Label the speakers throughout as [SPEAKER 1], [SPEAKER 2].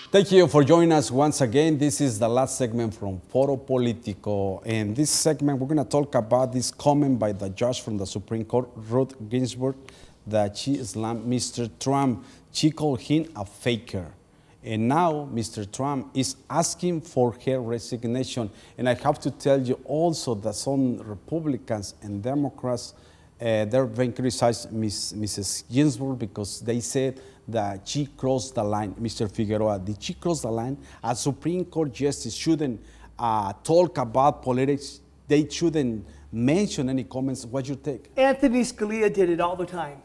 [SPEAKER 1] Thank you for joining us once again. This is the last segment from Foro Politico. In this segment, we're going to talk about this comment by the judge from the Supreme Court, Ruth Ginsburg, that she slammed Mr. Trump. She called him a faker. And now Mr. Trump is asking for her resignation. And I have to tell you also that some Republicans and Democrats, they're been criticized Mrs. Ginsburg because they said that she crossed the line. Mr. Figueroa, did she cross the line? A Supreme Court justice shouldn't talk about politics. They shouldn't mention any comments. What's your take?
[SPEAKER 2] Anthony Scalia did it all the time.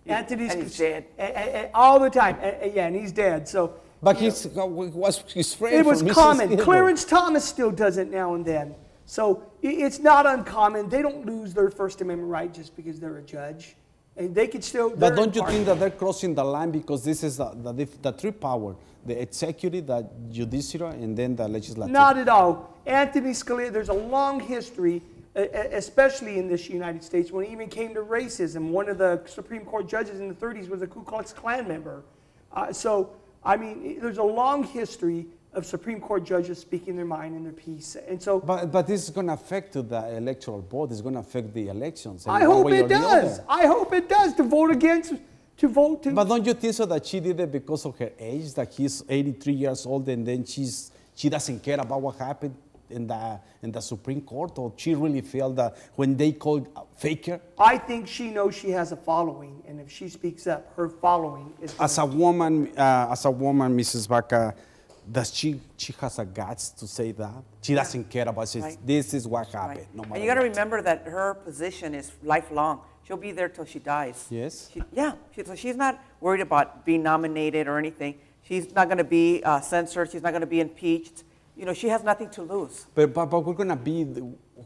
[SPEAKER 2] Anthony's
[SPEAKER 3] and he's dead.
[SPEAKER 2] all the time. Yeah, and he's dead. So,
[SPEAKER 1] but was his friend.
[SPEAKER 2] It was
[SPEAKER 1] Mrs.
[SPEAKER 2] common.
[SPEAKER 1] Ginsburg.
[SPEAKER 2] Clarence Thomas still does it now and then. So it's not uncommon. They don't lose their First Amendment right just because they're a judge. And they could still.
[SPEAKER 1] But don't you think that they're crossing the line because this is the three power, the executive, the judiciary, and then the legislature?
[SPEAKER 2] Not at all. Anthony Scalia, there's a long history, especially in this United States, when it even came to racism. One of the Supreme Court judges in the 30s was a Ku Klux Klan member. So, I mean, there's a long history of Supreme Court judges speaking their mind and their piece. And so,
[SPEAKER 1] but this is going to affect the electoral board. It's going to affect the elections.
[SPEAKER 2] I hope it does. I hope it does, to vote against, to vote to.
[SPEAKER 1] But don't you think so that she did it because of her age, that he's 83 years old and then she doesn't care about what happened in the Supreme Court, or she really felt that when they called faker?
[SPEAKER 2] I think she knows she has a following, and if she speaks up, her following is.
[SPEAKER 1] As a woman, Mrs. Baca, does she has a guts to say that? She doesn't care about it. Right. This is what happened.
[SPEAKER 3] Right.
[SPEAKER 1] No matter
[SPEAKER 3] and you got to
[SPEAKER 1] what.
[SPEAKER 3] remember that her position is lifelong. She'll be there till she dies.
[SPEAKER 1] Yes.
[SPEAKER 3] So she's not worried about being nominated or anything. She's not going to be censored. She's not going to be impeached. You know, she has nothing to lose.
[SPEAKER 1] But we're going to be,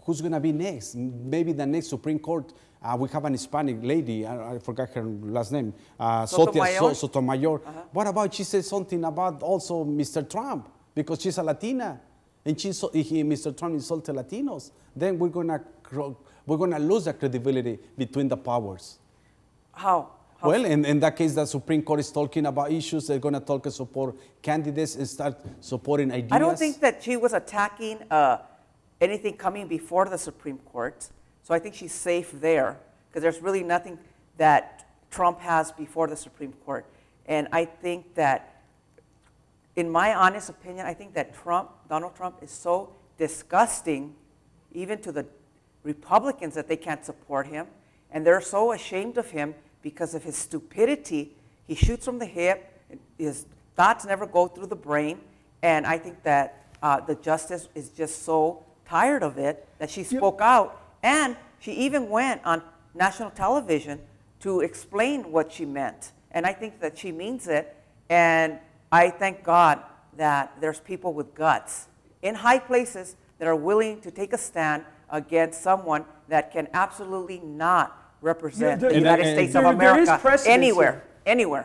[SPEAKER 1] who's going to be next? Maybe the next Supreme Court, we have an Hispanic lady, I forgot her last name, Sotomayor. What about, she said something about also Mr. Trump, because she's a Latina, and Mr. Trump insulted Latinos. Then we're going to lose the credibility between the powers.
[SPEAKER 3] How?
[SPEAKER 1] Well, in that case, the Supreme Court is talking about issues. They're going to talk and support candidates and start supporting ideas.
[SPEAKER 3] I don't think that she was attacking anything coming before the Supreme Court. So I think she's safe there, because there's really nothing that Trump has before the Supreme Court. And I think that, in my honest opinion, I think that Donald Trump is so disgusting, even to the Republicans, that they can't support him. And they're so ashamed of him because of his stupidity. He shoots from the hip. His thoughts never go through the brain. And I think that the justice is just so tired of it that she spoke out. And she even went on national television to explain what she meant. And I think that she means it. And I thank God that there's people with guts in high places that are willing to take a stand against someone that can absolutely not represent the United States of America anywhere.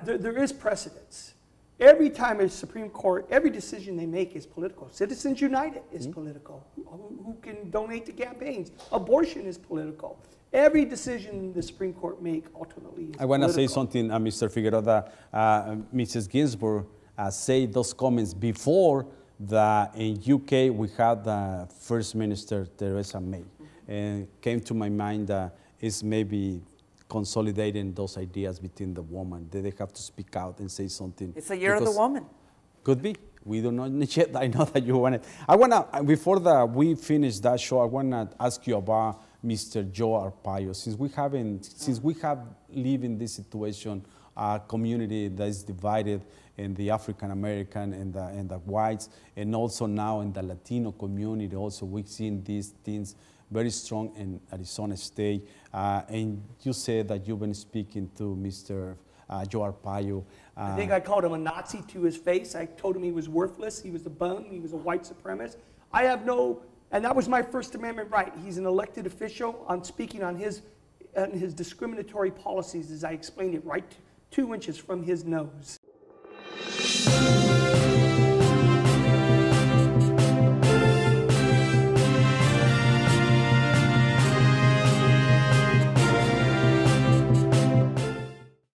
[SPEAKER 2] There is precedence. Every time a Supreme Court, every decision they make is political. Citizens United is political. Who can donate to campaigns? Abortion is political. Every decision the Supreme Court make ultimately is political.
[SPEAKER 1] I want to say something, Mr. Figueroa, that Mrs. Ginsburg said those comments before that in UK we had the First Minister Theresa May. And it came to my mind that is maybe consolidating those ideas between the woman. They have to speak out and say something.
[SPEAKER 3] It's a year of the woman.
[SPEAKER 1] Could be. We do not need yet. I know that you want it. I want to, before we finish that show, I want to ask you about Mr. Joe Arpaio. Since we have lived in this situation, a community that is divided in the African American and the whites, and also now in the Latino community, also we've seen these things very strong in Arizona State. And you said that you've been speaking to Mr. Joe Arpaio.
[SPEAKER 2] I think I called him a Nazi to his face. I told him he was worthless. He was a bum. He was a white supremacist. I have no, and that was my First Amendment right. He's an elected official. I'm speaking on his discriminatory policies as I explained it right 2 inches from his nose.